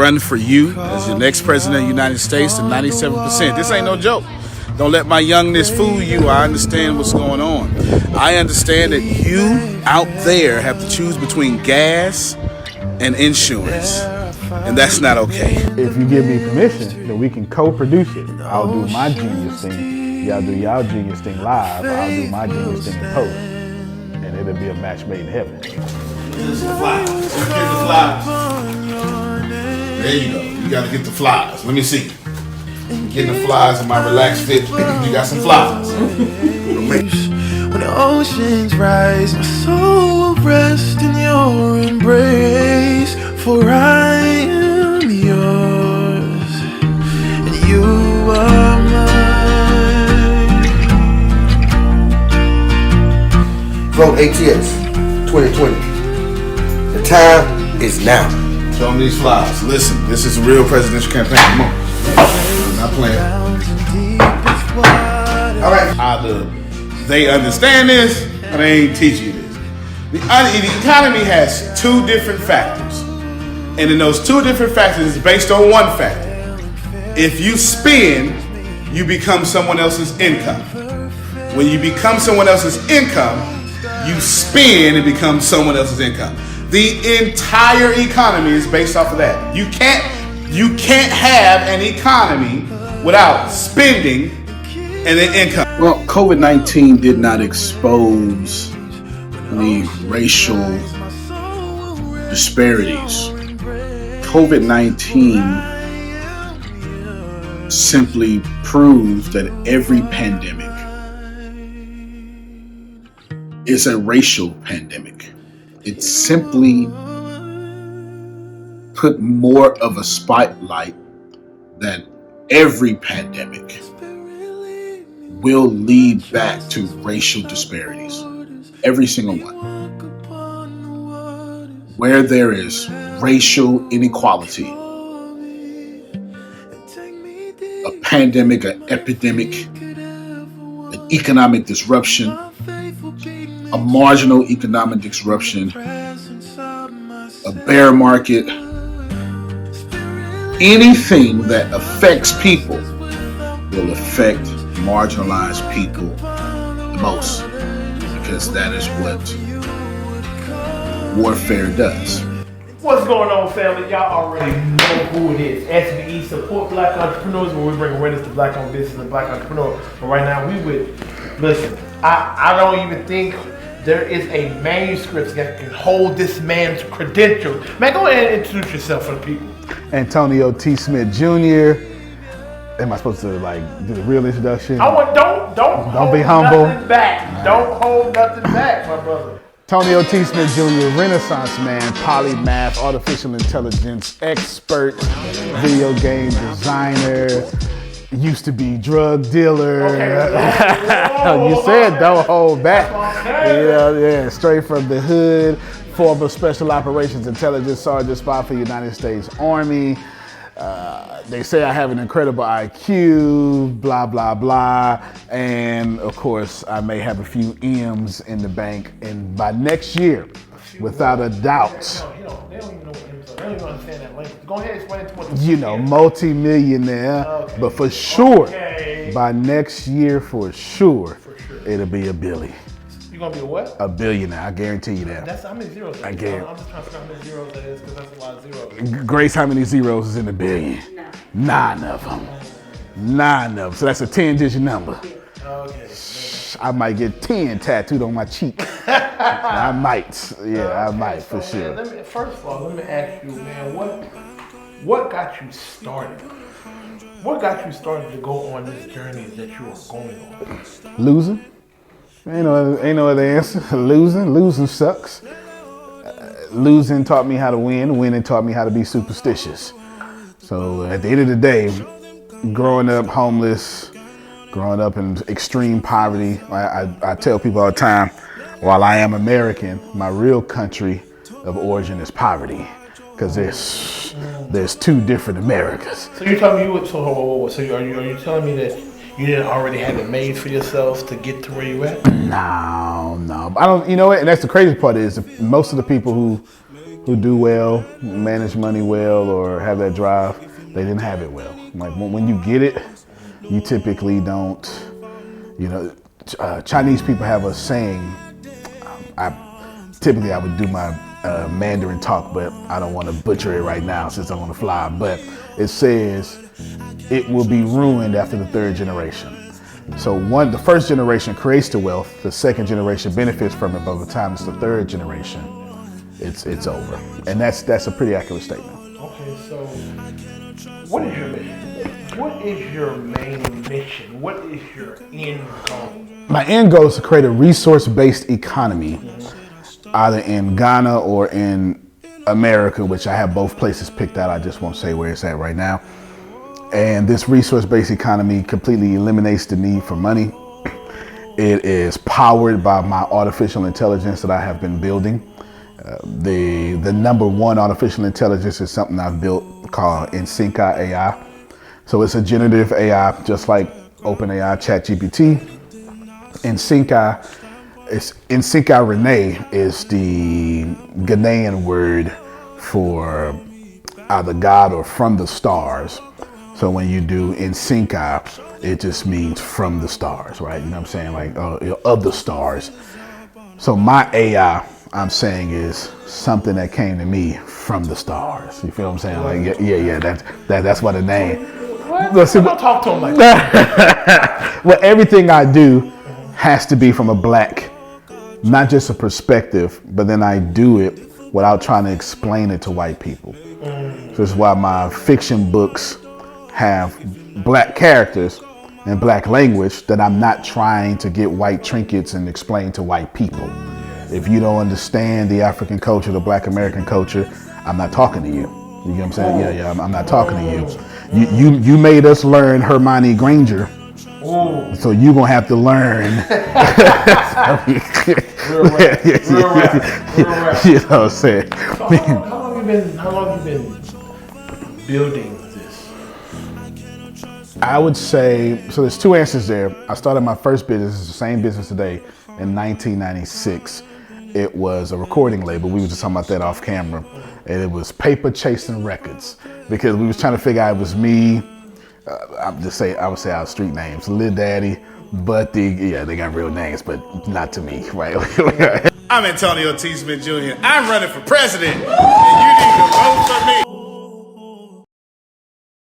run for you as your next president of the United States to 97%. This ain't no joke. Don't let my youngness fool you. I understand what's going on. I understand that you out there have to choose between gas and insurance, and that's not okay. If you give me permission, then we can co-produce it. I'll do my genius thing, y'all do y'all genius thing live, I'll do my genius thing in post, and it'll be a match made in heaven. This is the flies. Let's get the flies. There you go. You gotta get the flies. Let me see. Getting the flies in my relaxed fit. You got some flies. When the oceans rise, my soul will rest in your embrace. For I am yours, and you are mine. Vote ATS 2020. The time is now. Show them these flies. Listen, this is a real presidential campaign. Come on. I'm not playing. All right. Either they understand this or they ain't teach you this. The economy has two different factors. And in those two different factors, it's based on one factor. If you spend, you become someone else's income. When you become someone else's income, you spend and become someone else's income. The entire economy is based off of that. You can't have an economy without spending and then income. Well, COVID-19 did not expose the racial disparities. COVID-19 simply proved that every pandemic is a racial pandemic. It simply put more of a spotlight that every pandemic will lead back to racial disparities. Every single one. Where there is racial inequality, a pandemic, an epidemic, an economic disruption, a marginal economic disruption, a bear market, anything that affects people will affect marginalized people the most, because that is what warfare does. What's going on, family? Y'all already know who it is. SBE, support black entrepreneurs, where we bring awareness to black owned business and black entrepreneurs. But right now listen, I don't even think there is a manuscript that can hold this man's credentials. Man, go ahead and introduce yourself for the people. Antonio T. Smith Jr. Am I supposed to do the real introduction? Don't be humble. Nothing back. Don't hold nothing back, my brother. Antonio T. Smith Jr., Renaissance man, polymath, artificial intelligence expert, video game designer, used to be drug dealer. Okay. You said don't hold back. Yeah, straight from the hood, former Special Operations Intelligence Sergeant Spy for the United States Army. They say I have an incredible IQ, blah, blah, blah. And of course, I may have a few M's in the bank. And by next year, without a doubt, they don't even know what M's are. They don't even understand that language. Go ahead and explain it to us. Multi-millionaire. Okay. But for sure, by next year, for sure, it'll be a Billy. You gonna be a what? A billionaire, I guarantee you that. That's how many zeros. I guarantee. I'm just trying to figure out how many zeros that is, because that's a lot of zeros. Grace, how many zeros is in the billion? Nine of them. So that's a 10-digit number. Okay. I might get 10 tattooed on my cheek. I might. Yeah, I might for sure. Man, first of all, let me ask you, man, what got you started? What got you started to go on this journey that you are going on? Losing. Ain't no other answer. Losing sucks. Losing taught me how to win. Winning taught me how to be superstitious. So at the end of the day, growing up homeless, growing up in extreme poverty, I tell people all the time, while I am American, my real country of origin is poverty, because there's two different Americas. So you're telling me so are you telling me that you didn't already have it made for yourself to get to where you at? No. I don't. You know what? And that's the crazy part is most of the people who who do well, manage money well, or have that drive, they didn't have it well. Like when you get it, you typically don't, Chinese people have a saying, I would do my Mandarin talk, but I don't want to butcher it right now since I'm on the fly, but it says, it will be ruined after the third generation. So the first generation creates the wealth, the second generation benefits from it, but by the time it's the third generation, it's over. And that's a pretty accurate statement. Okay, so what is your mission? What is your main mission? What is your end goal? My end goal is to create a resource-based economy, either in Ghana or in America, which I have both places picked out. I just won't say where it's at right now. And this resource-based economy completely eliminates the need for money. It is powered by my artificial intelligence that I have been building. The number one artificial intelligence is something I've built called Insynca AI. So it's a generative AI, just like OpenAI, ChatGPT. Insynca Renee is the Ghanaian word for either God or from the stars. So when you do Insynca, it just means from the stars, right? You know what I'm saying? Like of the stars. So my AI, I'm saying, is something that came to me from the stars. You feel what I'm saying? Like that's what the name. What? Don't talk to him like that. Well, everything I do has to be from a black, not just a perspective, but then I do it without trying to explain it to white people. So this is why my fiction books have black characters and black language that I'm not trying to get white trinkets and explain to white people. If you don't understand the African culture, the black American culture, I'm not talking to you. You know what I'm saying? Yeah, I'm not talking to you. You made us learn Hermione Granger. Ooh. So you gonna have to learn. Real rap. You know what I'm saying? So how long have you been building this? I would say, so there's two answers there. I started my first business, the same business today, in 1996. It was a recording label. We were just talking about that off camera. And it was Paper Chasing Records, because we was trying to figure out it was me. I would say our street names, Lil Daddy, Buddy. Yeah, they got real names, but not to me, right? I'm Antonio T. Smith Jr. I'm running for president, and you need to vote for me.